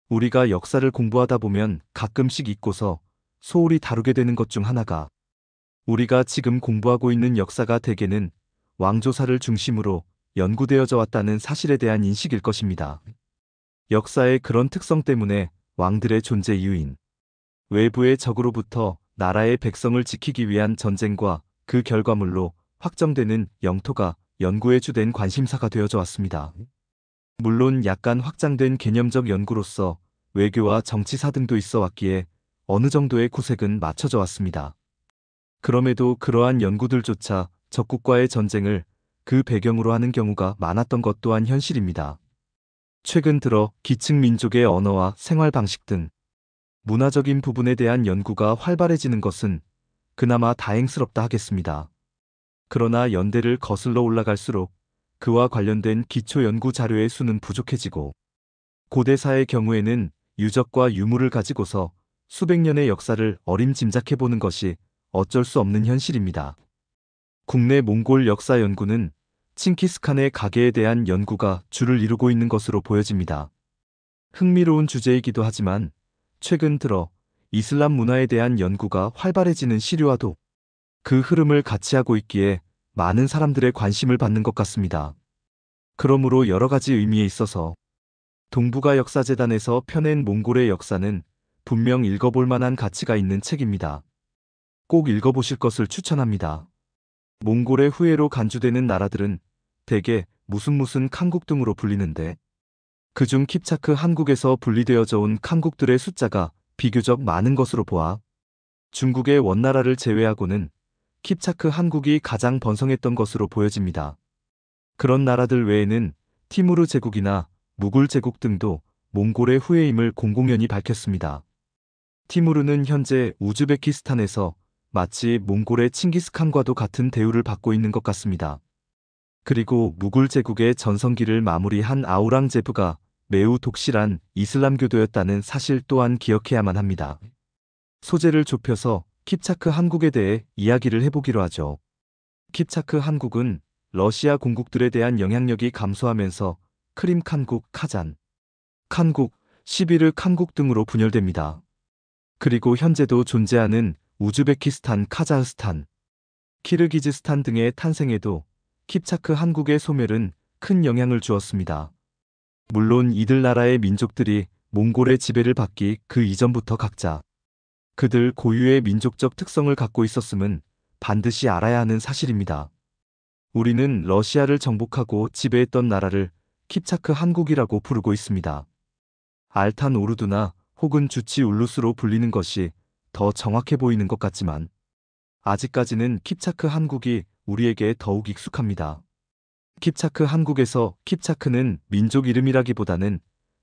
우리가 역사를 공부하다 보면 가끔씩 잊고서 소홀히 다루게 되는 것 중 하나가 우리가 지금 공부하고 있는 역사가 대개는 왕조사를 중심으로 연구되어져 왔다는 사실에 대한 인식일 것입니다. 역사의 그런 특성 때문에 왕들의 존재 이유인 외부의 적으로부터 나라의 백성을 지키기 위한 전쟁과 그 결과물로 확정되는 영토가 연구의 주된 관심사가 되어져 왔습니다. 물론 약간 확장된 개념적 연구로서 외교와 정치사 등도 있어 왔기에 어느 정도의 구색은 맞춰져 왔습니다. 그럼에도 그러한 연구들조차 적국과의 전쟁을 그 배경으로 하는 경우가 많았던 것 또한 현실입니다. 최근 들어 기층 민족의 언어와 생활 방식 등 문화적인 부분에 대한 연구가 활발해지는 것은 그나마 다행스럽다 하겠습니다. 그러나 연대를 거슬러 올라갈수록 그와 관련된 기초 연구 자료의 수는 부족해지고 고대사의 경우에는 유적과 유물을 가지고서 수백 년의 역사를 어림짐작해보는 것이 어쩔 수 없는 현실입니다. 국내 몽골 역사 연구는 칭기스칸의 가계에 대한 연구가 주를 이루고 있는 것으로 보여집니다. 흥미로운 주제이기도 하지만 최근 들어 이슬람 문화에 대한 연구가 활발해지는 시류와도 그 흐름을 같이 하고 있기에 많은 사람들의 관심을 받는 것 같습니다. 그러므로 여러 가지 의미에 있어서 동북아 역사재단에서 펴낸 몽골의 역사는 분명 읽어볼 만한 가치가 있는 책입니다. 꼭 읽어보실 것을 추천합니다. 몽골의 후예로 간주되는 나라들은 대개 무슨 칸국 등으로 불리는데 그중 킵차크 한국에서 분리되어져 온 칸국들의 숫자가 비교적 많은 것으로 보아 중국의 원나라를 제외하고는 킵차크 한국이 가장 번성했던 것으로 보여집니다. 그런 나라들 외에는 티무르 제국이나 무굴 제국 등도 몽골의 후예임을 공공연히 밝혔습니다. 티무르는 현재 우즈베키스탄에서 마치 몽골의 칭기스칸과도 같은 대우를 받고 있는 것 같습니다. 그리고 무굴 제국의 전성기를 마무리한 아우랑제브가 매우 독실한 이슬람교도였다는 사실 또한 기억해야만 합니다. 소재를 좁혀서 킵차크 한국에 대해 이야기를 해보기로 하죠. 킵차크 한국은 러시아 공국들에 대한 영향력이 감소하면서 크림 칸국, 카잔 칸국, 시비르 칸국 등으로 분열됩니다. 그리고 현재도 존재하는 우즈베키스탄, 카자흐스탄, 키르기즈스탄 등의 탄생에도 킵차크 한국의 소멸은 큰 영향을 주었습니다. 물론 이들 나라의 민족들이 몽골의 지배를 받기 그 이전부터 각자 그들 고유의 민족적 특성을 갖고 있었음은 반드시 알아야 하는 사실입니다. 우리는 러시아를 정복하고 지배했던 나라를 킵차크 한국이라고 부르고 있습니다. 알탄 오르두나 혹은 주치 울루스로 불리는 것이 더 정확해 보이는 것 같지만 아직까지는 킵차크 한국이 우리에게 더욱 익숙합니다. 킵차크 한국에서 킵차크는 민족 이름이라기보다는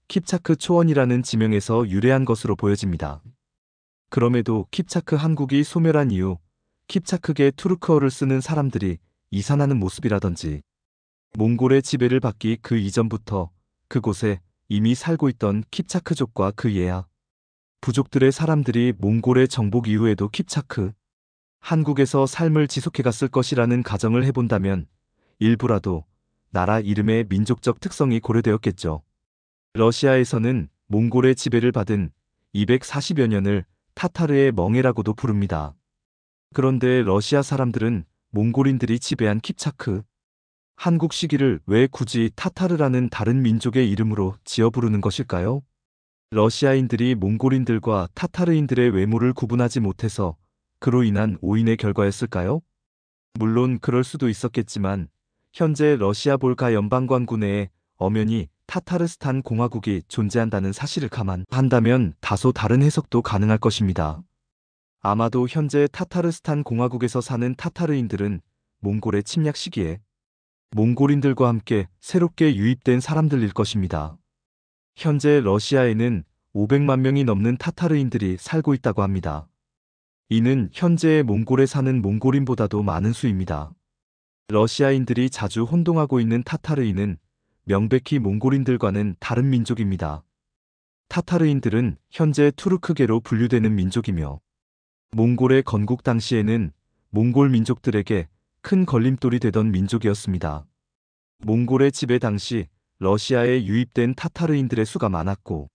킵차크 초원이라는 지명에서 유래한 것으로 보여집니다. 그럼에도 킵차크 한국이 소멸한 이후 킵차크계 투르크어를 쓰는 사람들이 이산하는 모습이라든지 몽골의 지배를 받기 그 이전부터 그곳에 이미 살고 있던 킵차크족과 그 예하 부족들의 사람들이 몽골의 정복 이후에도 킵차크 한국에서 삶을 지속해갔을 것이라는 가정을 해본다면 일부라도 나라 이름의 민족적 특성이 고려되었겠죠. 러시아에서는 몽골의 지배를 받은 240여 년을 타타르의 멍해라고도 부릅니다. 그런데 러시아 사람들은 몽골인들이 지배한 킵차크 한국 시기를 왜 굳이 타타르라는 다른 민족의 이름으로 지어 부르는 것일까요? 러시아인들이 몽골인들과 타타르인들의 외모를 구분하지 못해서 그로 인한 오인의 결과였을까요? 물론 그럴 수도 있었겠지만 현재 러시아 볼가 연방관구 내에 엄연히 타타르스탄 공화국이 존재한다는 사실을 감안한다면 다소 다른 해석도 가능할 것입니다. 아마도 현재 타타르스탄 공화국에서 사는 타타르인들은 몽골의 침략 시기에 몽골인들과 함께 새롭게 유입된 사람들일 것입니다. 현재 러시아에는 500만 명이 넘는 타타르인들이 살고 있다고 합니다. 이는 현재의 몽골에 사는 몽골인보다도 많은 수입니다. 러시아인들이 자주 혼동하고 있는 타타르인은 명백히 몽골인들과는 다른 민족입니다. 타타르인들은 현재 투르크계로 분류되는 민족이며 몽골의 건국 당시에는 몽골 민족들에게 큰 걸림돌이 되던 민족이었습니다. 몽골의 지배 당시 러시아에 유입된 타타르인들의 수가 많았고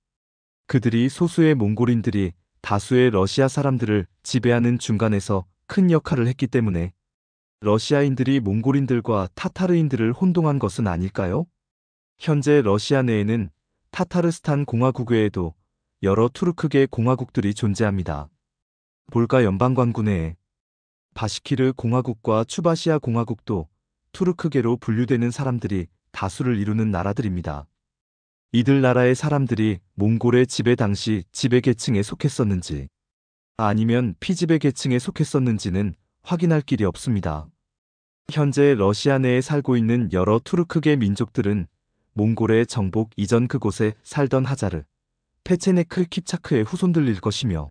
그들이 소수의 몽골인들이 다수의 러시아 사람들을 지배하는 중간에서 큰 역할을 했기 때문에 러시아인들이 몽골인들과 타타르인들을 혼동한 것은 아닐까요? 현재 러시아 내에는 타타르스탄 공화국 외에도 여러 투르크계 공화국들이 존재합니다. 볼가 연방관구 내에 바시키르 공화국과 추바시아 공화국도 투르크계로 분류되는 사람들이 다수를 이루는 나라들입니다. 이들 나라의 사람들이 몽골의 지배 당시 지배 계층에 속했었는지 아니면 피지배 계층에 속했었는지는 확인할 길이 없습니다. 현재 러시아 내에 살고 있는 여러 투르크계 민족들은 몽골의 정복 이전 그곳에 살던 하자르, 페체네크 킵차크의 후손들일 것이며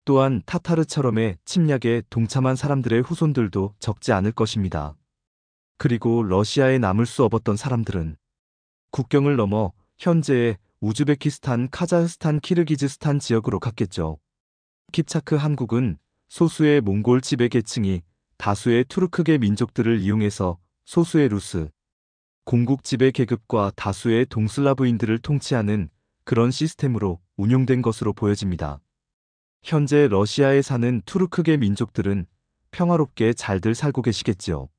또한 타타르처럼의 침략에 동참한 사람들의 후손들도 적지 않을 것입니다. 그리고 러시아에 남을 수 없었던 사람들은 국경을 넘어 현재의 우즈베키스탄, 카자흐스탄, 키르기즈스탄 지역으로 갔겠죠. 킵차크 한국은 소수의 몽골 지배 계층이 다수의 투르크계 민족들을 이용해서 소수의 루스, 공국 지배 계급과 다수의 동슬라브인들을 통치하는 그런 시스템으로 운용된 것으로 보여집니다. 현재 러시아에 사는 투르크계 민족들은 평화롭게 잘들 살고 계시겠지요.